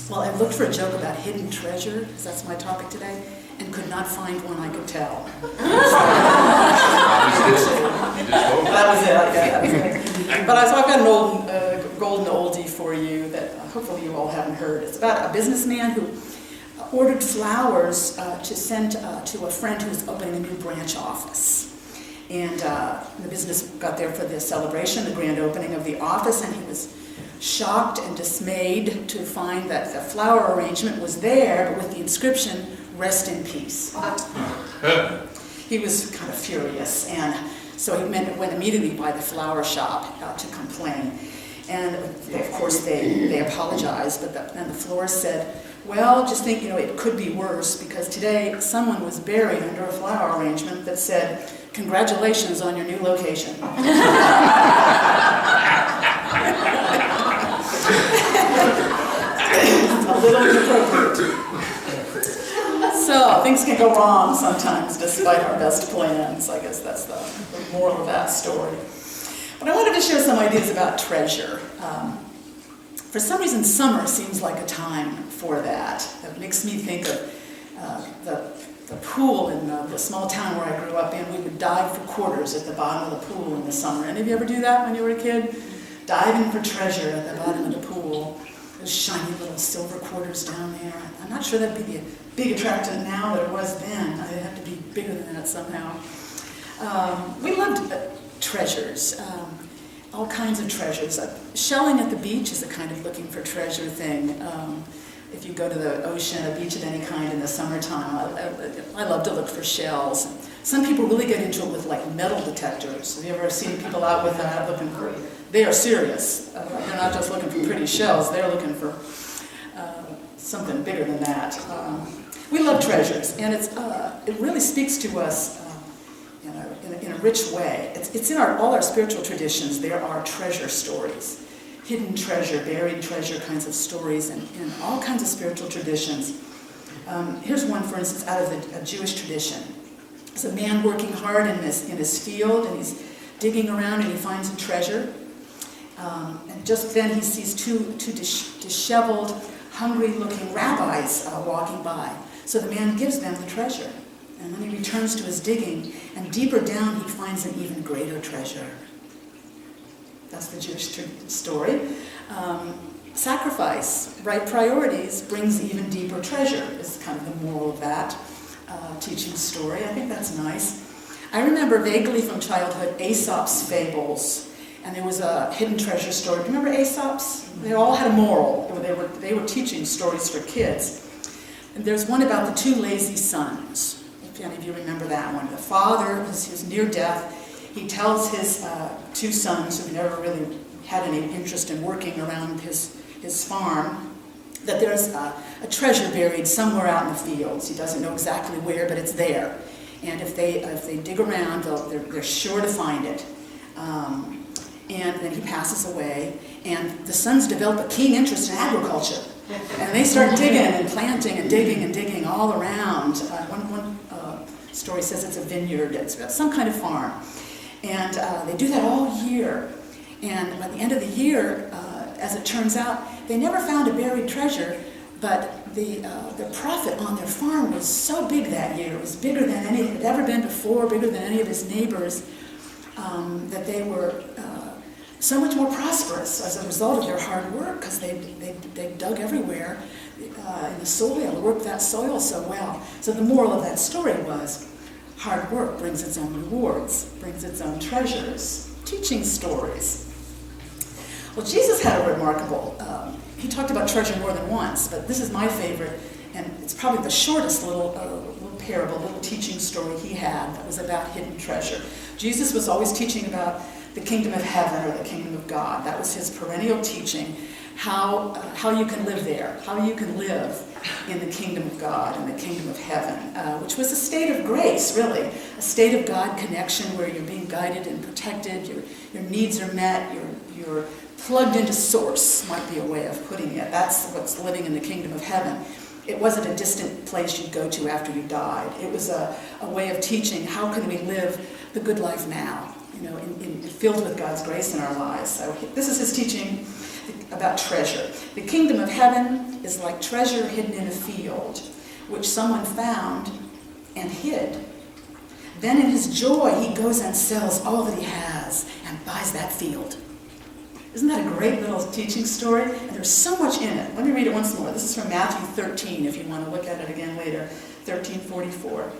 Well, I looked for a joke about hidden treasure, because that's my topic today, and could not find one I could tell. That was it. But so I've got an old golden oldie for you that hopefully you all haven't heard. It's about a businessman who ordered flowers to send to a friend who was opening a new branch office. And the business got there for the celebration, the grand opening of the office, and he was shocked and dismayed to find that the flower arrangement was there, but with the inscription, "Rest in peace." He was kind of furious, and so he went immediately by the flower shop to complain. And of course they apologized, but then the florist said, "Well, just think, it could be worse, because today someone was buried under a flower arrangement that said, 'Congratulations on your new location.'" A little inappropriate. So, things can go wrong sometimes despite our best plans. I guess that's the moral of that story. But I wanted to share some ideas about treasure. For some reason, summer seems like a time for that. It makes me think of the pool in the small town where I grew up in. We would dive for quarters at the bottom of the pool in the summer. Any of you ever do that when you were a kid? Diving for treasure at the bottom of the pool. Those shiny little silver quarters down there. I'm not sure that'd be a big attraction now that it was then. It'd have to be bigger than that somehow. We loved treasures. All kinds of treasures. Shelling at the beach is a kind of looking for treasure thing. If you go to the ocean, a beach of any kind in the summertime, I love to look for shells. Some people really get into it with like metal detectors. Have you ever seen people out with that looking for? They are serious. They're not just looking for pretty shells. They're looking for something bigger than that. We love treasures, and it really speaks to us in a rich way. It's in all our spiritual traditions. There are treasure stories, hidden treasure, buried treasure kinds of stories, in all kinds of spiritual traditions. Here's one, for instance, out of a Jewish tradition. There's a man working hard in his field, and he's digging around, and he finds a treasure. And just then he sees two disheveled, hungry-looking rabbis walking by. So the man gives them the treasure. And then he returns to his digging, and deeper down he finds an even greater treasure. That's the Jewish story. Sacrifice, right priorities, brings even deeper treasure, is kind of the moral of that teaching story. I think that's nice. I remember vaguely from childhood Aesop's fables, and there was a hidden treasure story. Do you remember Aesop's? They all had a moral. They were teaching stories for kids. And there's one about the two lazy sons. If any of you remember that one. The father was near death. He tells his two sons, who never really had any interest in working around his farm, that there's a treasure buried somewhere out in the fields. He doesn't know exactly where, but it's there. And if they dig around, they're sure to find it. And then he passes away, and the sons develop a keen interest in agriculture. And they start digging and planting and digging all around. One story says it's a vineyard, it's some kind of farm. And they do that all year. And by the end of the year, as it turns out, they never found a buried treasure, but the profit on their farm was so big that year. It was bigger than any had ever been before, bigger than any of his neighbors, that they were so much more prosperous as a result of their hard work, because they dug everywhere in the soil, worked that soil so well. So the moral of that story was, hard work brings its own rewards, brings its own treasures. Teaching stories. Well, Jesus had a remarkable, he talked about treasure more than once, but this is my favorite, and it's probably the shortest little parable, little teaching story he had that was about hidden treasure. Jesus was always teaching about the kingdom of heaven or the kingdom of God. That was his perennial teaching, how you can live there, how you can live in the kingdom of God and the kingdom of heaven, which was a state of grace, really, a state of God connection where you're being guided and protected, your needs are met, you're plugged into source, might be a way of putting it. That's what's living in the kingdom of heaven. It wasn't a distant place you'd go to after you died. It was a way of teaching how can we live the good life now, filled with God's grace in our lives. So this is his teaching. about treasure. The kingdom of heaven is like treasure hidden in a field, which someone found and hid. Then in his joy, he goes and sells all that he has and buys that field. Isn't that a great little teaching story? And there's so much in it. Let me read it once more. This is from Matthew 13, if you want to look at it again later. 13:44.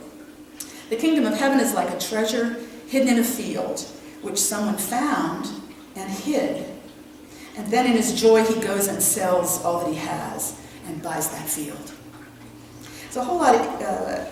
The kingdom of heaven is like a treasure hidden in a field, which someone found and hid. And then in his joy, he goes and sells all that he has and buys that field. So a whole lot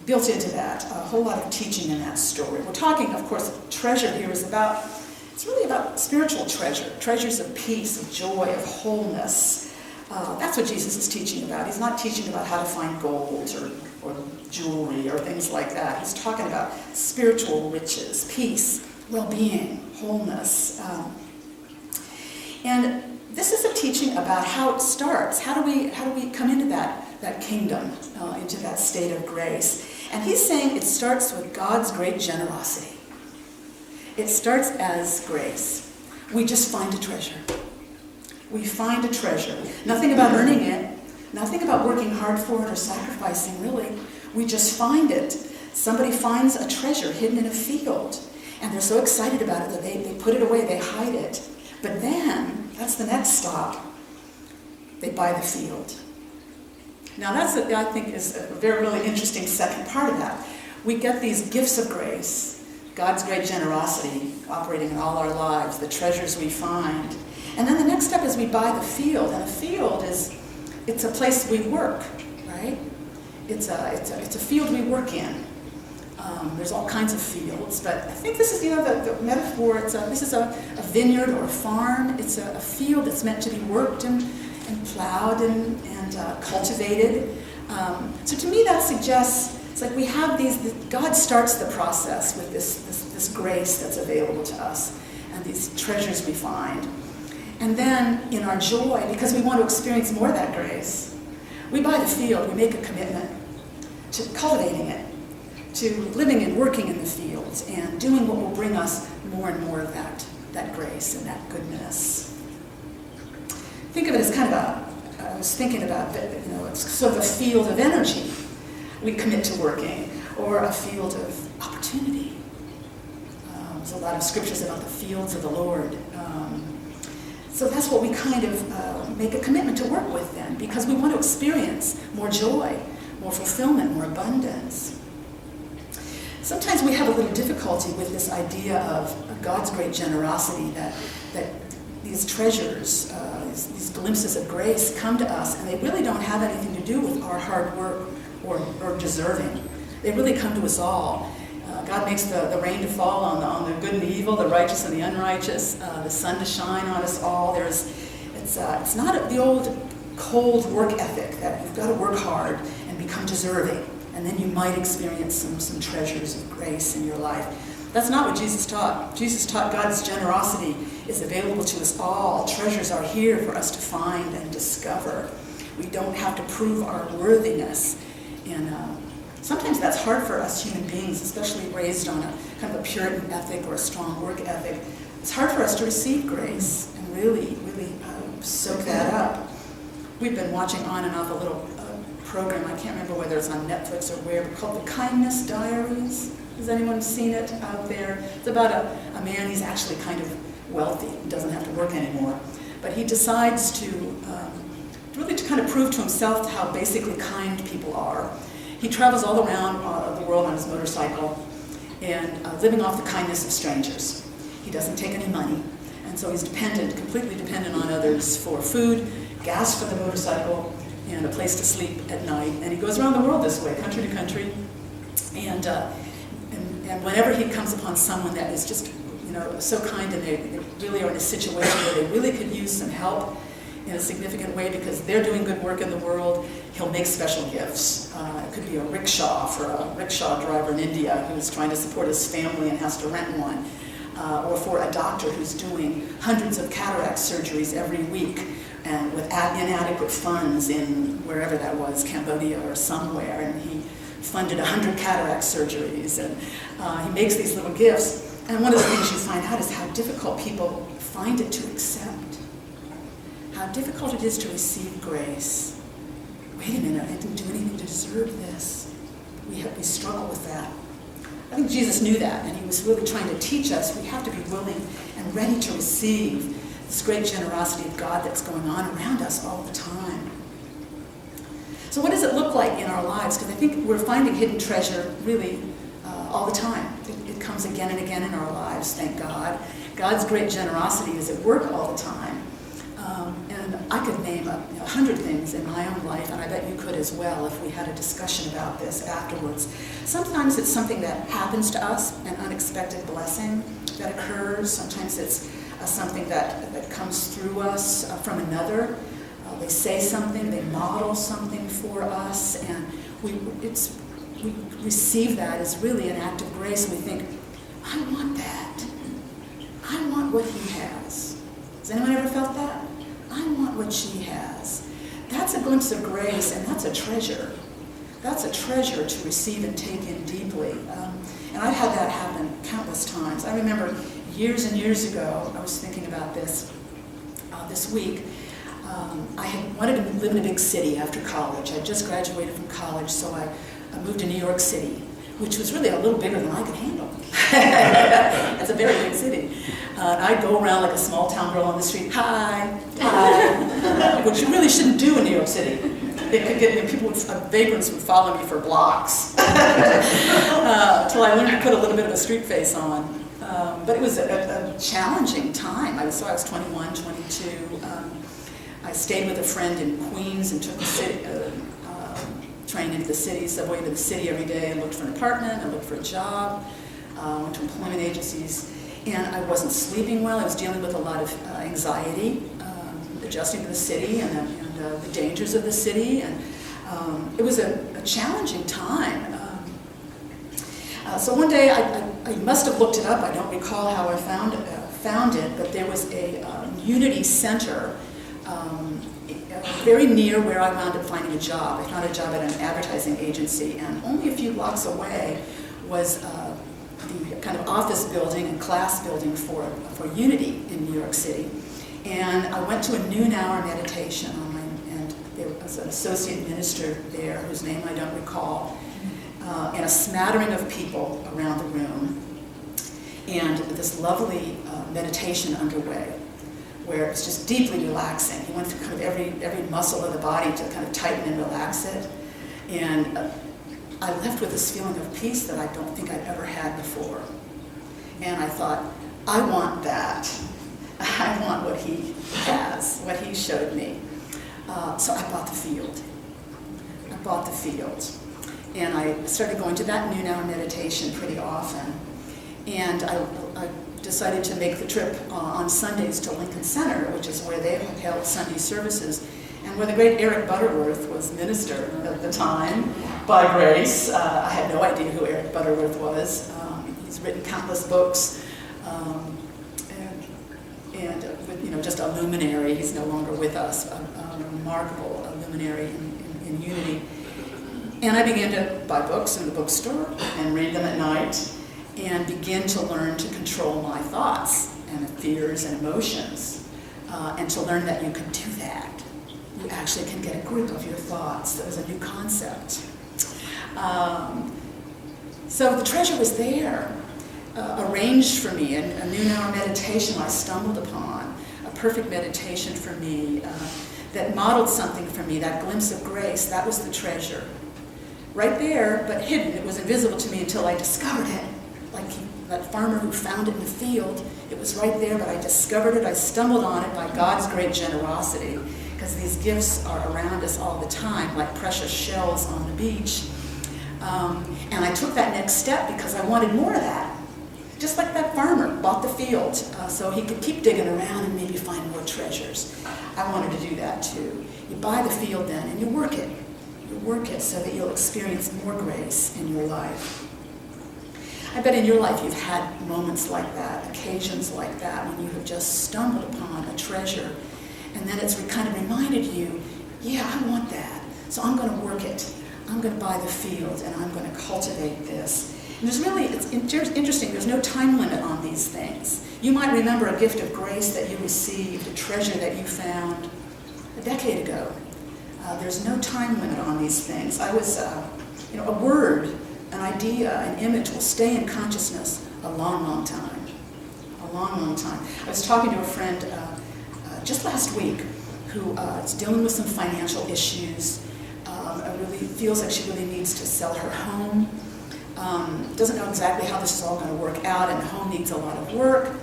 built into that, a whole lot of teaching in that story. We're talking, of course, treasure here is about, it's really about spiritual treasure, treasures of peace, of joy, of wholeness. That's what Jesus is teaching about. He's not teaching about how to find gold or jewelry or things like that. He's talking about spiritual riches, peace, well-being, wholeness. And this is a teaching about how it starts. How do we come into that kingdom, into that state of grace? And he's saying it starts with God's great generosity. It starts as grace. We just find a treasure. We find a treasure. Nothing about earning it. Nothing about working hard for it or sacrificing, really. We just find it. Somebody finds a treasure hidden in a field. And they're so excited about it that they put it away, they hide it. But then, that's the next stop. They buy the field. Now that's, I think, is a very, really interesting second part of that. We get these gifts of grace, God's great generosity operating in all our lives, the treasures we find. And then the next step is we buy the field. And a field it's a place we work, right? It's a field we work in. There's all kinds of fields, but I think this is, the metaphor, this is a vineyard or a farm. It's a field that's meant to be worked and plowed and cultivated. So to me that suggests, it's like we have God starts the process with this grace that's available to us and these treasures we find. And then in our joy, because we want to experience more of that grace, we buy the field, we make a commitment to cultivating it, to living and working in the fields and doing what will bring us more and more of that grace and that goodness. Think of it as kind of I was thinking about that, it's sort of a field of energy we commit to working, or a field of opportunity. There's a lot of scriptures about the fields of the Lord. So that's what we kind of make a commitment to work with then, because we want to experience more joy, more fulfillment, more abundance. Sometimes we have a little difficulty with this idea of God's great generosity, that these treasures, these glimpses of grace come to us, and they really don't have anything to do with our hard work or deserving. They really come to us all. God makes the rain to fall on the good and the evil, the righteous and the unrighteous, the sun to shine on us all. It's not the old cold work ethic that you've got to work hard and become deserving, and then you might experience some treasures of grace in your life. That's not what Jesus taught. Jesus taught God's generosity is available to us all. Treasures are here for us to find and discover. We don't have to prove our worthiness. And sometimes that's hard for us human beings, especially raised on a kind of a Puritan ethic or a strong work ethic. It's hard for us to receive grace and really soak that up. We've been watching on and off a little program, I can't remember whether it's on Netflix or where, but called The Kindness Diaries. Has anyone seen it out there? It's about a man, he's actually kind of wealthy, he doesn't have to work anymore, but he decides to kind of prove to himself how basically kind people are. He travels all around the world on his motorcycle and living off the kindness of strangers. He doesn't take any money, and so he's completely dependent on others for food, gas for the motorcycle, and a place to sleep at night. And he goes around the world this way, country to country, and whenever he comes upon someone that is just so kind, and they really are in a situation where they really could use some help in a significant way because they're doing good work in the world, he'll make special gifts. It could be a rickshaw for a rickshaw driver in India who's trying to support his family and has to rent one, or for a doctor who's doing hundreds of cataract surgeries every week and with inadequate funds in wherever that was, Cambodia or somewhere, and he funded 100 cataract surgeries, and he makes these little gifts. And one of the things you find out is how difficult people find it to accept. how difficult it is to receive grace. Wait a minute, I didn't do anything to deserve this. We struggle with that. I think Jesus knew that, and he was really trying to teach us we have to be willing and ready to receive this great generosity of God that's going on around us all the time. So what does it look like in our lives? Because I think we're finding hidden treasure really all the time. It comes again and again in our lives, thank God. God's great generosity is at work all the time. And I could name 100 things in my own life, and I bet you could as well if we had a discussion about this afterwards. Sometimes it's something that happens to us, an unexpected blessing that occurs. Sometimes it's something that comes through us from another. They say something, they model something for us, and we receive that as really an act of grace, and we think, I want that. I want what he has. Has anyone ever felt that? I want what she has. That's a glimpse of grace, and that's a treasure. That's a treasure to receive and take in deeply. And I've had that happen countless times. I remember years and years ago, I was thinking about this week. I had wanted to live in a big city after college. I just graduated from college, so I moved to New York City, which was really a little bigger than I could handle. It's a very big city. I'd go around like a small town girl on the street, hi, which you really shouldn't do in New York City. It could get vagrants would follow me for blocks until I learned to put a little bit of a street face on. But it was a challenging time. I was 21, 22. I stayed with a friend in Queens and took the train into the city, subway into the city every day, and looked for an apartment, and looked for a job, went to employment agencies, and I wasn't sleeping well. I was dealing with a lot of anxiety, adjusting to the city and the dangers of the city, and it was a challenging time. So one day, I must have looked it up. I don't recall how I found it, but there was a Unity Center very near where I wound up finding a job. I found a job at an advertising agency, and only a few blocks away was the kind of office building and class building for Unity in New York City. And I went to a noon hour meditation and there was an associate minister there whose name I don't recall, and a smattering of people around the room, and this lovely meditation underway, where it's just deeply relaxing. He went through kind of every muscle of the body to kind of tighten and relax it. And I left with this feeling of peace that I don't think I'd ever had before. And I thought, I want that. I want what he has, what he showed me. So I bought the field. I bought the field. And I started going to that noon hour meditation pretty often. And I decided to make the trip on Sundays to Lincoln Center, which is where they held Sunday services, and where the great Eric Butterworth was minister at the time, by grace. I had no idea who Eric Butterworth was. He's written countless books, and just a luminary. He's no longer with us, a remarkable luminary in Unity. And I began to buy books in the bookstore and read them at night, and begin to learn to control my thoughts and fears and emotions, and to learn that you can do that. You actually can get a grip of your thoughts. That was a new concept. So the treasure was there, arranged for me, and a noon hour meditation I stumbled upon, a perfect meditation for me that modeled something for me, that glimpse of grace. That was the treasure. Right there, but hidden. It was invisible to me until I discovered it. Like that farmer who found it in the field. It was right there, but I discovered it. I stumbled on it by God's great generosity, because these gifts are around us all the time, like precious shells on the beach. And I took that next step because I wanted more of that. Just like that farmer bought the field so he could keep digging around and maybe find more treasures. I wanted to do that too. You buy the field then and you work it. You work it so that you'll experience more grace in your life. I bet in your life you've had moments like that, occasions like that, when you have just stumbled upon a treasure, and then it's kind of reminded you, yeah, I want that, so I'm going to work it. I'm going to buy the field, and I'm going to cultivate this. And it's interesting, there's no time limit on these things. You might remember a gift of grace that you received, a treasure that you found, a decade ago. There's no time limit on these things. I was, a word, an idea, an image will stay in consciousness a long, long time. A long, long time. I was talking to a friend just last week who is dealing with some financial issues. Really feels like she really needs to sell her home. Doesn't know exactly how this is all going to work out, and the home needs a lot of work.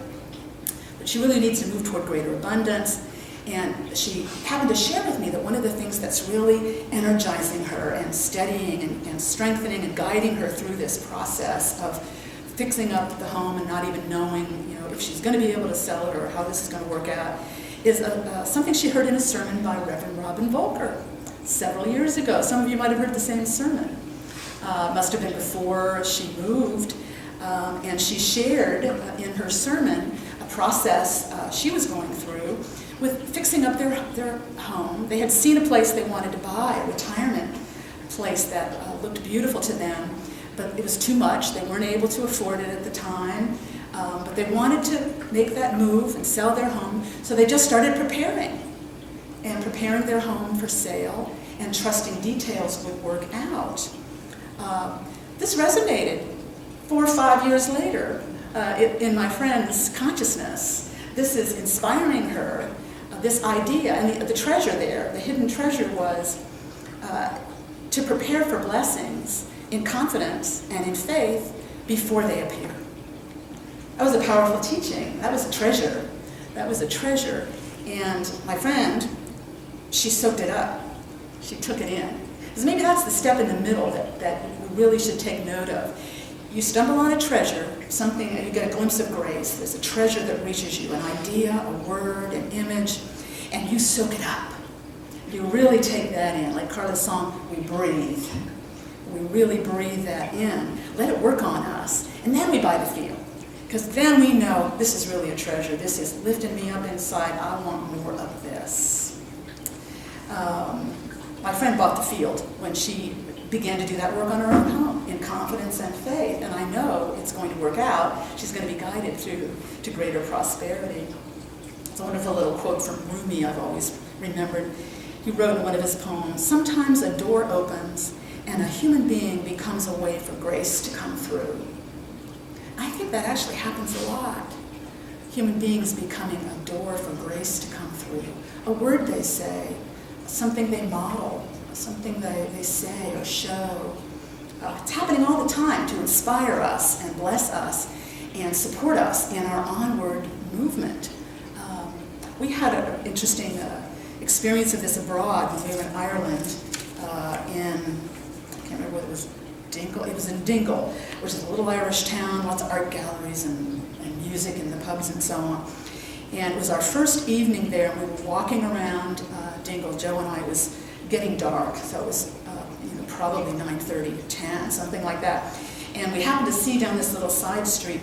But she really needs to move toward greater abundance. And she happened to share with me that one of the things that's really energizing her and steadying and strengthening and guiding her through this process of fixing up the home and not even knowing, if she's going to be able to sell it or how this is going to work out, is something she heard in a sermon by Reverend Robin Volker several years ago. Some of you might have heard the same sermon. Must have been before she moved. And she shared in her sermon a process she was going through with fixing up their home. They had seen a place they wanted to buy, a retirement place that looked beautiful to them, but it was too much. They weren't able to afford it at the time, but they wanted to make that move and sell their home, so they just started preparing their home for sale and trusting details would work out. This resonated 4 or 5 years later in my friend's consciousess. This is inspiring her, this idea, and the treasure there, the hidden treasure was to prepare for blessings in confidence and in faith before they appear. That was a powerful teaching. That was a treasure. That was a treasure. And my friend, she soaked it up. She took it in. Because maybe that's the step in the middle that we really should take note of. You stumble on a treasure, something, you get a glimpse of grace. There's a treasure that reaches you, an idea, a word, an image, and you soak it up. You really take that in. Like Carla's song, we breathe. We really breathe that in. Let it work on us. And then we buy the field. Because then we know this is really a treasure. This is lifting me up inside. I want more of this. My friend bought the field when she began to do that work on her own home in confidence and faith. And I know it's going to work out. She's going to be guided through to greater prosperity. It's a wonderful little quote from Rumi I've always remembered. He wrote in one of his poems, "Sometimes a door opens and a human being becomes a way for grace to come through." I think that actually happens a lot. Human beings becoming a door for grace to come through. A word they say, something they model, something they say or show. It's happening all the time to inspire us and bless us and support us in our onward movement. We had an interesting experience of this abroad when we were in Ireland I can't remember what it was, Dingle. It was in Dingle, which is a little Irish town, lots of art galleries and music in the pubs and so on. And it was our first evening there, and we were walking around Dingle. Joe and I, it was getting dark, so it was probably 9:30 to 10, something like that. And we happened to see down this little side street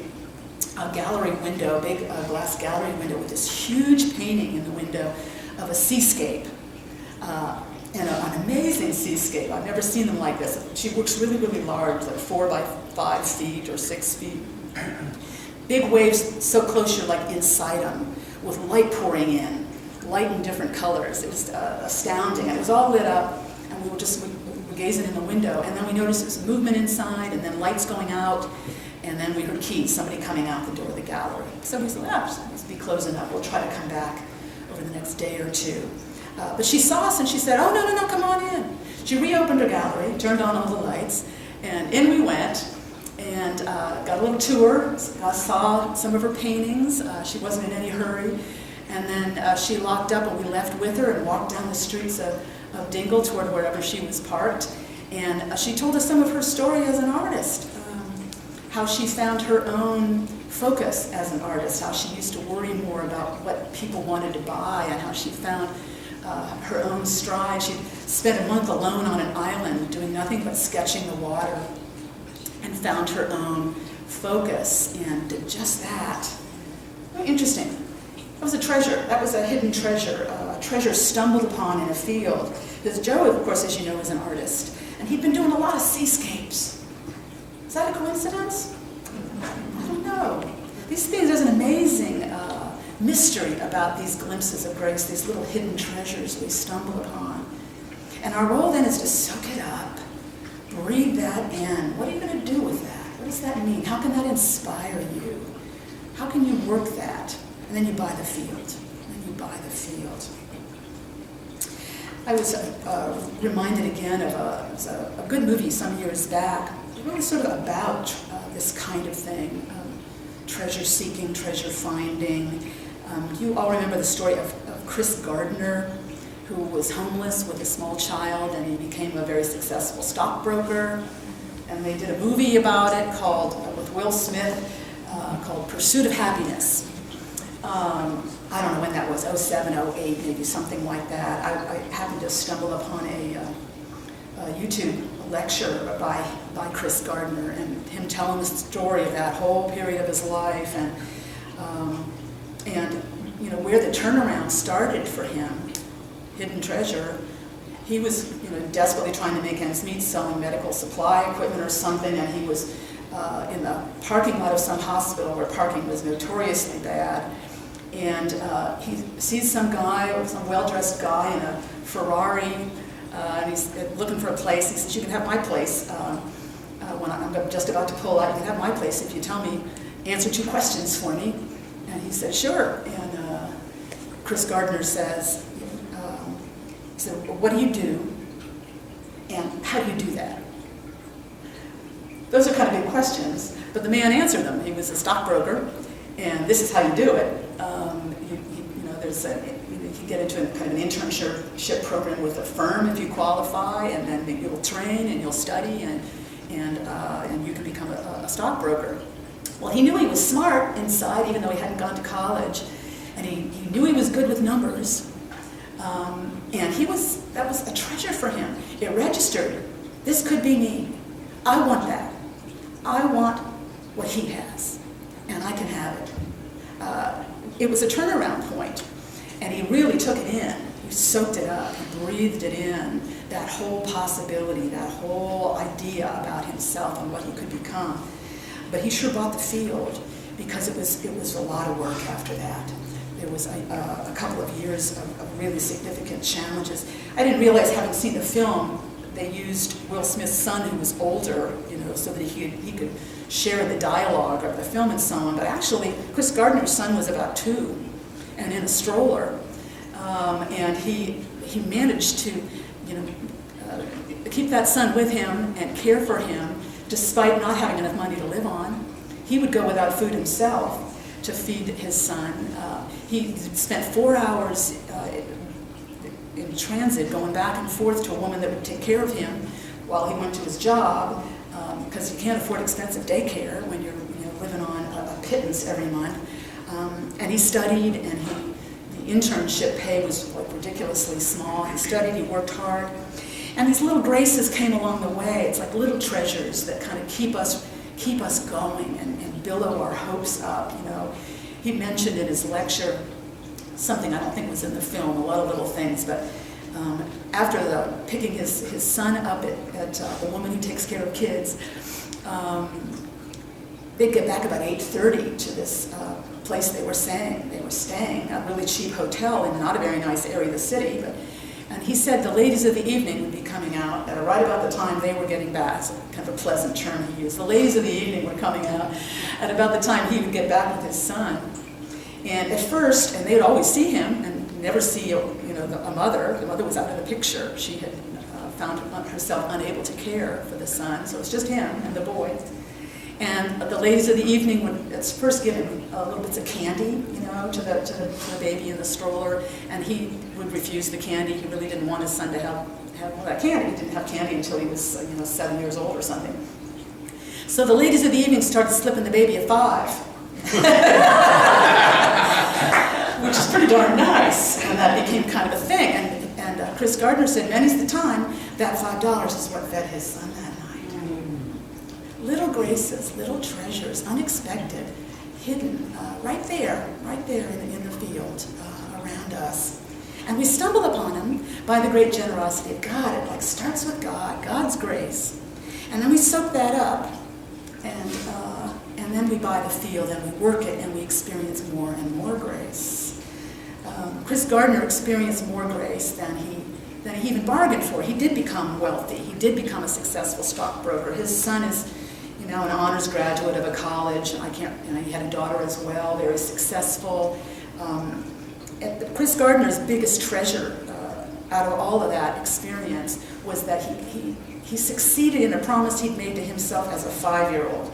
a gallery window, a big glass gallery window with this huge painting in the window of a seascape. And an amazing seascape. I've never seen them like this. She looks really, really large, like 4 by 5 feet or 6 feet. Big waves so close you're like inside them, with light pouring in, light in different colors. It was astounding. And it was all lit up, and we were gazing in the window, and then we noticed there was movement inside, and then lights going out, and then we heard keys, somebody coming out the door of the gallery. So we said, it must be closing up. We'll try to come back over the next day or two. But she saw us and she said, "Oh, no, come on in." She reopened her gallery, turned on all the lights, and in we went, and got a little tour, saw some of her paintings. She wasn't in any hurry. And then she locked up, and we left with her and walked down the streets of Dingle toward wherever she was parked. And she told us some of her story as an artist, how she found her own focus as an artist, how she used to worry more about what people wanted to buy, and how she found her own stride. She spent a month alone on an island doing nothing but sketching the water, and found her own focus and did just that. Very interesting. That was a treasure. That was a hidden treasure, a treasure stumbled upon in a field. Because Joe, of course, as you know, is an artist, and he'd been doing a lot of seascapes. Is that a coincidence? I don't know. These things, there's an amazing mystery about these glimpses of grace, these little hidden treasures we stumble upon. And our role then is to soak it up, breathe that in. What are you going to do with that? What does that mean? How can that inspire you? How can you work that? And then you buy the field. And then you buy the field. I was reminded again of a good movie some years back, really sort of about this kind of thing, treasure seeking, treasure finding. You all remember the story of Chris Gardner, who was homeless with a small child, and he became a very successful stockbroker. And they did a movie about it with Will Smith called Pursuit of Happiness. I don't know when that was, 07, 08, maybe something like that. I happened to stumble upon a YouTube lecture by Chris Gardner, and him telling the story of that whole period of his life, and you know, where the turnaround started for him, hidden treasure. He was, you know, desperately trying to make ends meet, selling medical supply equipment or something, and he was in the parking lot of some hospital where parking was notoriously bad. And he sees some guy, some well-dressed guy in a Ferrari, and he's looking for a place. He says, "You can have my place. When I'm just about to pull out, you can have my place if you tell me, answer 2 questions for me." And he said, "Sure." And Chris Gardner says, he said, "Well, what do you do, and how do you do that?" Those are kind of big questions, but the man answered them. He was a stockbroker, and this is how you do it. You get into kind of an internship program with a firm if you qualify, and then you'll train and you'll study, and you can become a stockbroker. Well, he knew he was smart inside, even though he hadn't gone to college, and he knew he was good with numbers, and that was a treasure for him. It registered. This could be me. I want that. I want what he has, and I can have it. It was a turnaround point, and he really took it in. He soaked it up, he breathed it in, that whole possibility, that whole idea about himself and what he could become. But he sure bought the field, because it was a lot of work after that. There was a couple of years of really significant challenges. I didn't realize, having seen the film, they used Will Smith's son, who was older, you know, so that he could share the dialogue of the film and so on. But actually, Chris Gardner's son was about 2 and in a stroller. And he managed to, you know, keep that son with him and care for him despite not having enough money to live on. He would go without food himself to feed his son. He spent 4 hours in transit going back and forth to a woman that would take care of him while he went to his job, because you can't afford expensive daycare when you're, you know, living on a pittance every month. And he studied, and the internship pay was like ridiculously small. He studied, he worked hard, and these little graces came along the way. It's like little treasures that kind of keep us going and billow our hopes up. You know, he mentioned in his lecture something I don't think was in the film, a lot of little things, but after picking his son up at the woman who takes care of kids, they'd get back about 8:30 to this place they were staying, a really cheap hotel in not a very nice area of the city. And he said the ladies of the evening would be coming out at right about the time they were getting back. It's kind of a pleasant term he used. The ladies of the evening were coming out at about the time he would get back with his son. And at first, and they'd always see him and never see, you know, a mother. The mother was out of the picture. She had found herself unable to care for the son, so it was just him and the boy. And the ladies of the evening would first give him little bits of candy, you know, to the baby in the stroller, and he would refuse the candy. He really didn't want his son to have all that candy. He didn't have candy until he was 7 years old or something. So the ladies of the evening started slipping the baby at 5. Which is pretty darn nice, and that became kind of a thing. And Chris Gardner said many's the time that $5 is what fed his son that night. Little graces, little treasures, unexpected, hidden, right there in the field around us. And we stumble upon them by the great generosity of God. It like starts with God, God's grace. And then we soak that up, and And then we buy the field and we work it and we experience more and more grace. Chris Gardner experienced more grace than he even bargained for. He did become wealthy. He did become a successful stockbroker. His son is, an honors graduate of a college. He had a daughter as well, very successful. Chris Gardner's biggest treasure out of all of that experience was that he succeeded in a promise he'd made to himself as a 5-year-old.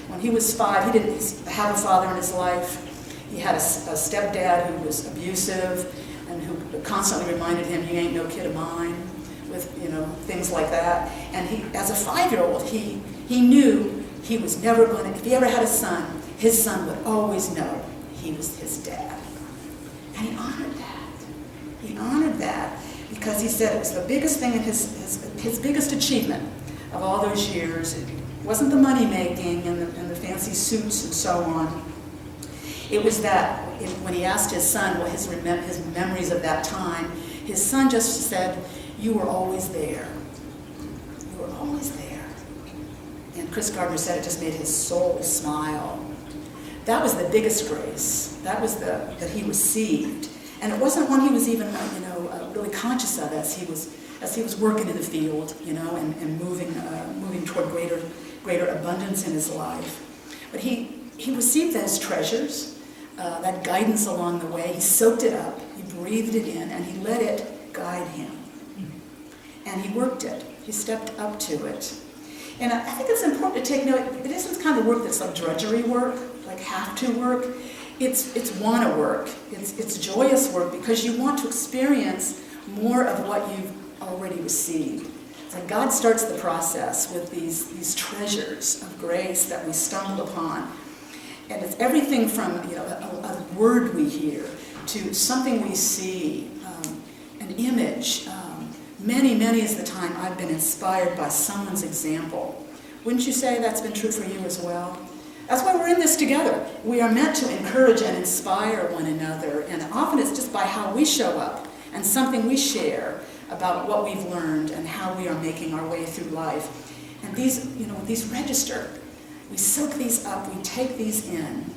When he was 5, he didn't have a father in his life. He had a stepdad who was abusive and who constantly reminded him, "You ain't no kid of mine," with things like that. And as a 5-year-old, he knew he was never going to. If he ever had a son, his son would always know he was his dad. And he honored that. He honored that because he said it was the biggest thing in his biggest achievement of all those years. It wasn't the money making and the fancy suits and so on. It was that when he asked his son what his memories of that time, his son just said, "You were always there. You were always there." And Chris Gardner said it just made his soul smile. That was the biggest grace. That was that he received, and it wasn't one he was even really conscious of as he was working in the field, and moving toward greater abundance in his life. But he received those treasures, that guidance along the way. He soaked it up, he breathed it in, and he let it guide him. And he worked it. He stepped up to it. And I think it's important to take note, it isn't kind of work that's like drudgery work, like have-to work. It's wanna work. It's joyous work because you want to experience more of what you've already received. So God starts the process with these treasures of grace that we stumble upon. And it's everything from a word we hear to something we see, an image. Many is the time I've been inspired by someone's example. Wouldn't you say that's been true for you as well? That's why we're in this together. We are meant to encourage and inspire one another, and often it's just by how we show up and something we share about what we've learned and how we are making our way through life. And these register. We soak these up, we take these in,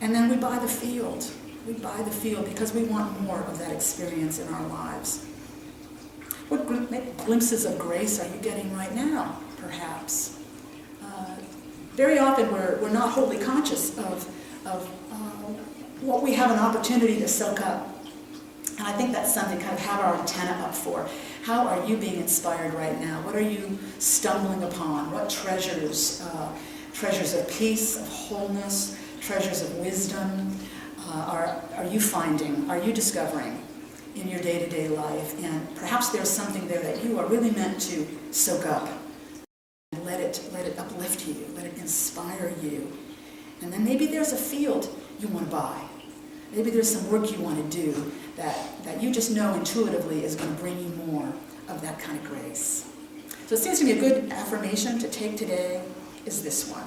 and then we buy the field. We buy the field because we want more of that experience in our lives. What glimpses of grace are you getting right now, perhaps? Very often we're not wholly conscious of what we have an opportunity to soak up. And I think that's something to kind of have our antenna up for. How are you being inspired right now? What are you stumbling upon? What treasures of peace, of wholeness, treasures of wisdom are you finding, are you discovering in your day-to-day life? And perhaps there's something there that you are really meant to soak up. Let it uplift you, let it inspire you. And then maybe there's a field you want to buy. Maybe there's some work you want to do that you just know intuitively is going to bring you more of that kind of grace. So it seems to me a good affirmation to take today is this one.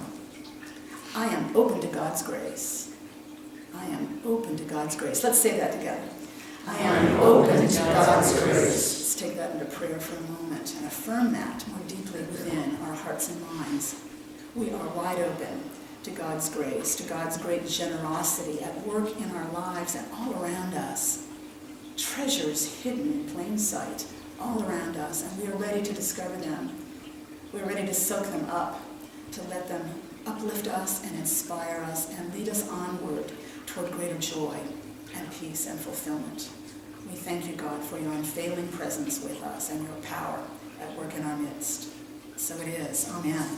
I am open to God's grace. I am open to God's grace. Let's say that together. I am open to God's grace. Let's take that into prayer for a moment and affirm that more deeply within our hearts and minds. We are wide open to God's grace, to God's great generosity at work in our lives and all around us. Treasures hidden in plain sight all around us, and we are ready to discover them. We're ready to soak them up, to let them uplift us and inspire us and lead us onward toward greater joy and peace and fulfillment. We thank you, God, for your unfailing presence with us and your power at work in our midst. So it is. Amen.